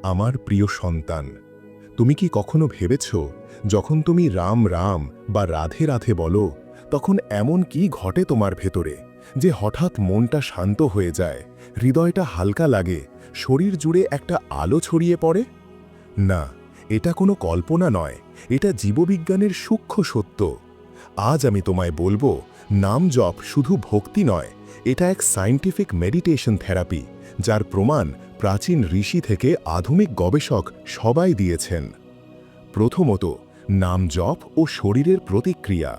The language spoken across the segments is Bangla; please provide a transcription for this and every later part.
আমার প্রিয় সন্তান, তুমি কি কখনো ভেবেছ যখন তুমি রাম রাম বা রাধে রাধে বলো তখন এমন কি ঘটে তোমার ভেতরে যে হঠাৎ মনটা শান্ত হয়ে যায়, হৃদয়টা হালকা লাগে, শরীর জুড়ে একটা আলো ছড়িয়ে পড়ে? না, এটা কোনো কল্পনা নয়, এটা জীববিজ্ঞানের সূক্ষ্ম সত্য। আজ আমি তোমায় বলবো, নাম জপ শুধু ভক্তি নয়, এটা এক সায়েন্টিফিক মেডিটেশন থেরাপি, যার প্রমাণ প্রাচীন ঋষি থেকে আধুনিক গবেষক সবাই দিয়েছেন। প্রথমত, নাম জপ ও শরীরের প্রতিক্রিয়া।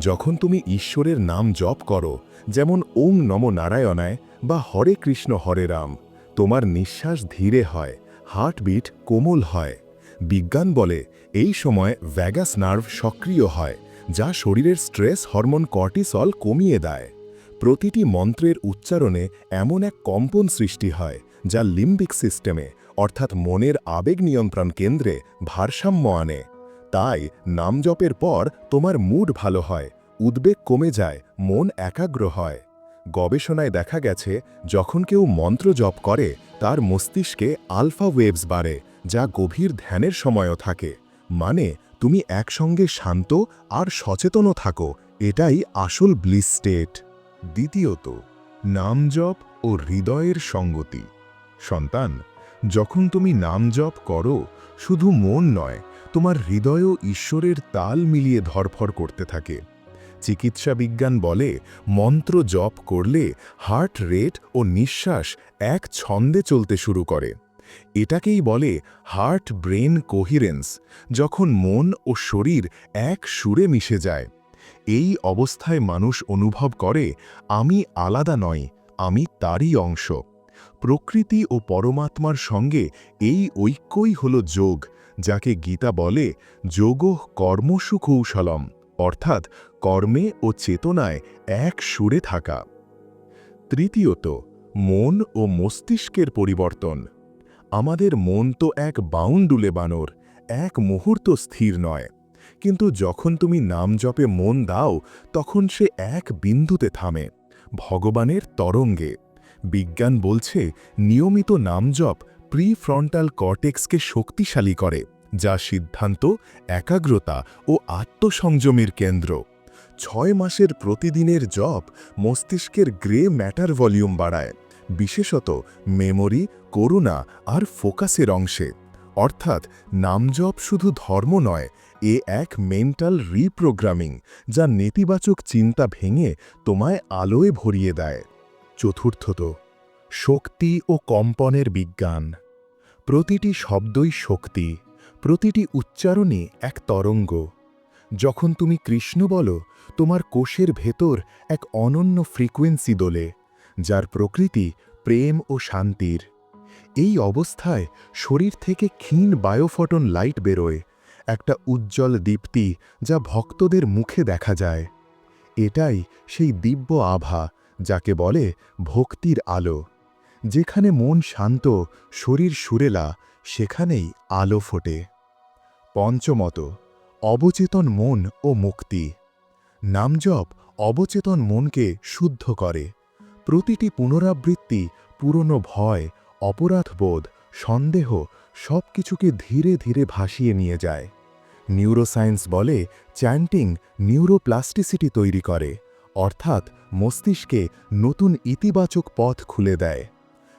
যখন তুমি ঈশ্বরের নাম জপ করো, যেমন ওম নমো নারায়ণায় বা হরে কৃষ্ণ হরে রাম, তোমার নিঃশ্বাস ধীরে হয়, হার্টবিট কোমল হয়। বিজ্ঞান বলে এই সময় ভ্যাগাস নার্ভ সক্রিয় হয়, যা শরীরের স্ট্রেস হরমোন কর্টিসল কমিয়ে দেয়। প্রতিটি মন্ত্রের উচ্চারণে এমন এক কম্পন সৃষ্টি হয় যা লিম্বিক সিস্টেমে, অর্থাৎ মনের আবেগ নিয়ন্ত্রণ কেন্দ্রে ভারসাম্য আনে। তাই নাম জপের পর তোমার মুড ভালো হয়, উদ্বেগ কমে যায়, মন একাগ্র হয়। গবেষণায় দেখা গেছে, যখন কেউ মন্ত্র জপ করে তার মস্তিষ্কে আলফা ওয়েভস বাড়ে, যা গভীর ধ্যানের সময়ও থাকে। মানে তুমি একসঙ্গে শান্ত আর সচেতনও থাকো, এটাই আসল ব্লিস স্টেট। দ্বিতীয়ত, নাম জপ ও হৃদয়ের সঙ্গতি। সন্তান, যখন তুমি নাম জপ করো, শুধু মন নয়, তোমার হৃদয়ও ঈশ্বরের তাল মিলিয়ে ধরফর করতে থাকে। চিকিৎসা বিজ্ঞান বলে মন্ত্র জপ করলে হার্ট রেট ও নিঃশ্বাস এক ছন্দে চলতে শুরু করে। এটাকেই বলে হার্ট ব্রেন কোহিরেন্স, যখন মন ও শরীর এক সুরে মিশে যায়। এই অবস্থায় মানুষ অনুভব করে, আমি আলাদা নই, আমি তারই অংশ। প্রকৃতি ও পরমাত্মার সঙ্গে এই ঐক্যই হল যোগ, যাকে গীতা বলে যোগঃ কর্মসু কৌশলম, অর্থাৎ কর্মে ও চেতনায় এক সুরে থাকা। তৃতীয়ত, মন ও মস্তিষ্কের পরিবর্তন। আমাদের মন তো এক বাউন্ডুলে বানর, এক মুহূর্ত স্থির নয়। কিন্তু যখন তুমি নাম জপে মন দাও, তখন সে এক বিন্দুতে থামে, ভগবানের তরঙ্গে। বিজ্ঞান বলছে নিয়মিত নাম জপ প্রিফ্রন্টাল কর্টেক্সকে শক্তিশালী করে, যা সিদ্ধান্ত, একাগ্রতা ও আত্মসংযমের কেন্দ্র। 6 মাসের প্রতিদিনের জপ মস্তিষ্কের গ্রে ম্যাটার ভলিউম বাড়ায়, বিশেষত মেমোরি, করুণা আর ফোকাসের অংশে। অর্থাৎ নামজপ শুধু ধর্ম নয়, এ এক মেন্টাল রিপ্রোগ্রামিং, যা নেতিবাচক চিন্তা ভেঙে তোমায় আলোয় ভরিয়ে দেয়। চতুর্থত, শক্তি ও কম্পনের বিজ্ঞান। প্রতিটি শব্দই শক্তি, প্রতিটি উচ্চারণই এক তরঙ্গ। যখন তুমি কৃষ্ণ বলো, তোমার কোষের ভেতর এক অনন্য ফ্রিকোয়েন্সি দোলে, যার প্রকৃতি প্রেম ও শান্তির। এই অবস্থায় শরীর থেকে ক্ষীণ বায়োফটন লাইট বেরোয়, একটা উজ্জ্বল দীপ্তি যা ভক্তদের মুখে দেখা যায়। এটাই সেই দিব্য আভা, যাকে বলে ভক্তির আলো। যেখানে মন শান্ত, শরীর সুরেলা, সেখানেই আলো ফোটে। পঞ্চমত, অবচেতন মন ও মুক্তি। নামজপ অবচেতন মনকে শুদ্ধ করে। প্রতিটি পুনরাবৃত্তি পুরনো ভয়, অপরাধবোধ, সন্দেহ সবকিছুকে ধীরে ধীরে ভাসিয়ে নিয়ে যায়। নিউরোসায়েন্স বলে চ্যান্টিং নিউরোপ্লাস্টিসিটি তৈরি করে, অর্থাৎ মস্তিষ্কে নতুন ইতিবাচক পথ খুলে দেয়।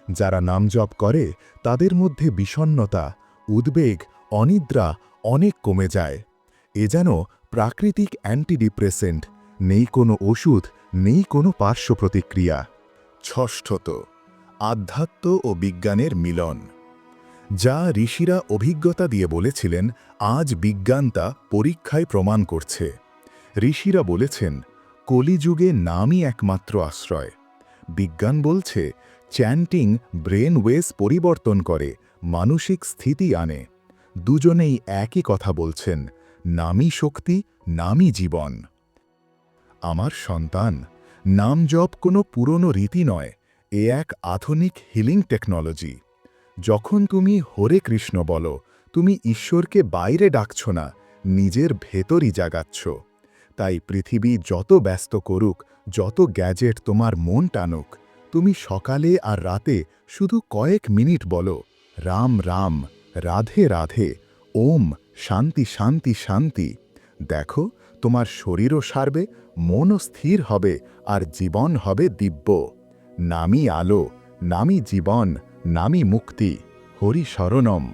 যারা নামজপ করে তাদের মধ্যে বিষণ্ণতা, উদ্বেগ, অনিদ্রা অনেক কমে যায়। এ যেন প্রাকৃতিক অ্যান্টিডিপ্রেসেন্ট, নেই কোনো ওষুধ, নেই কোনো পার্শ্ব প্রতিক্রিয়া। ষষ্ঠত, আধ্যাত্ম ও বিজ্ঞানের মিলন। যা ঋষিরা অভিজ্ঞতা দিয়ে বলেছিলেন, আজ বিজ্ঞান তা পরীক্ষায় প্রমাণ করছে। ঋষিরা বলেছেন, কলিযুগে নামই একমাত্র আশ্রয়। বিজ্ঞান বলছে চ্যান্টিং ব্রেন ওয়েভস পরিবর্তন করে, মানসিক স্থিতি আনে। দুজনেই একই কথা বলছেন, নামই শক্তি, নামই জীবন। আমার সন্তান, নাম জপ কোনো পুরনো রীতি নয়, এ এক আধুনিক হিলিং টেকনোলজি। যখন তুমি হরে কৃষ্ণ বলো, তুমি ঈশ্বরকে বাইরে ডাকছ না, নিজের ভেতরই জাগাচ্ছ। তাই পৃথিবী যত ব্যস্ত করুক, যত গ্যাজেট তোমার মন টানুক, তুমি সকালে আর রাতে শুধু কয়েক মিনিট বলো, রাম রাম, রাধে রাধে, ওম, শান্তি শান্তি শান্তি। দেখো, তোমার শরীরও সারবে, মনও স্থির হবে, আর জীবন হবে দিব্য। নামই আলো, নামই জীবন, নামই মুক্তি। হরি শরণম।